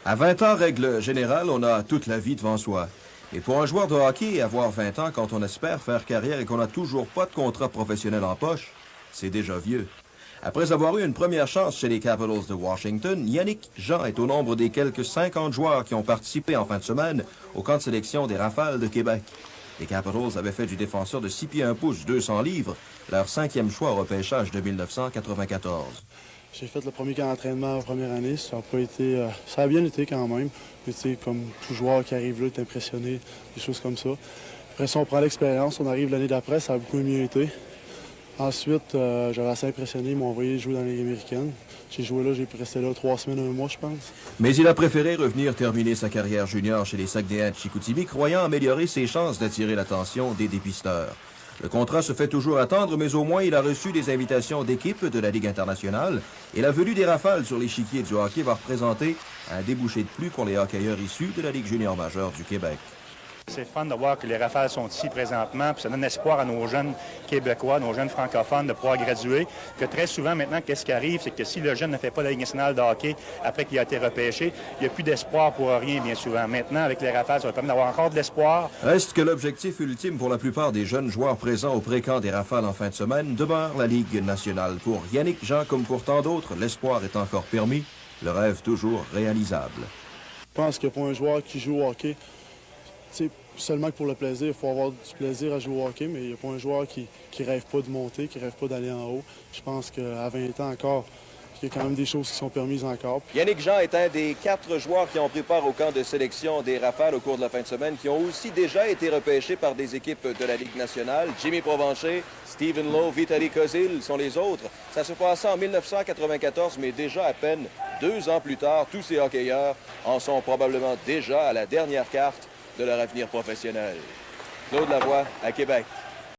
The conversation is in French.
À 20 ans, règle générale, on a toute la vie devant soi. Et pour un joueur de hockey, avoir 20 ans quand on espère faire carrière et qu'on n'a toujours pas de contrat professionnel en poche, c'est déjà vieux. Après avoir eu une première chance chez les Capitals de Washington, Yannick Jean est au nombre des quelques 50 joueurs qui ont participé en fin de semaine au camp de sélection des Rafales de Québec. Les Capitals avaient fait du défenseur de 6 pieds 1 pouce, 200 livres, leur 5e choix au repêchage de 1994. J'ai fait le premier camp d'entraînement la première année. Ça a pas été, ça a bien été quand même. Mais comme tout joueur qui arrive là, est impressionné, des choses comme ça. Après ça, on prend l'expérience. On arrive l'année d'après, ça a beaucoup mieux été. Ensuite, j'avais assez impressionné. Ils m'ont envoyé jouer dans la Ligue américaine. J'ai joué là, j'ai resté là 3 semaines, 1 mois, je pense. Mais il a préféré revenir terminer sa carrière junior chez les Saguenayens de Chicoutimi, croyant améliorer ses chances d'attirer l'attention des dépisteurs. Le contrat se fait toujours attendre, mais au moins il a reçu des invitations d'équipes de la Ligue internationale et la venue des Rafales sur l'échiquier du hockey va représenter un débouché de plus pour les hockeyeurs issus de la Ligue junior majeure du Québec. C'est fun de voir que les Rafales sont ici présentement, puis ça donne espoir à nos jeunes Québécois, nos jeunes francophones de pouvoir graduer. Que très souvent, maintenant, qu'est-ce qui arrive, c'est que si le jeune ne fait pas la Ligue nationale de hockey après qu'il a été repêché, il n'y a plus d'espoir pour rien, bien souvent. Maintenant, avec les Rafales, ça va permettre d'avoir encore de l'espoir. Reste que l'objectif ultime pour la plupart des jeunes joueurs présents au pré-camp des Rafales en fin de semaine demeure la Ligue nationale. Pour Yannick Jean, comme pour tant d'autres, l'espoir est encore permis, le rêve toujours réalisable. Je pense que pour un joueur qui joue au hockey, seulement que pour le plaisir, il faut avoir du plaisir à jouer au hockey, mais il n'y a pas un joueur qui rêve pas de monter, qui rêve pas d'aller en haut. Je pense qu'à 20 ans encore, il y a quand même des choses qui sont permises encore. Yannick Jean est un des 4 joueurs qui ont pris part au camp de sélection des Rafales au cours de la fin de semaine, qui ont aussi déjà été repêchés par des équipes de la Ligue nationale. Jimmy Provencher, Stephen Lowe, Vitaly Kozil sont les autres. Ça se passait en 1994, mais déjà à peine 2 ans plus tard, tous ces hockeyeurs en sont probablement déjà à la dernière carte de leur avenir professionnel. Claude Lavoie, à Québec.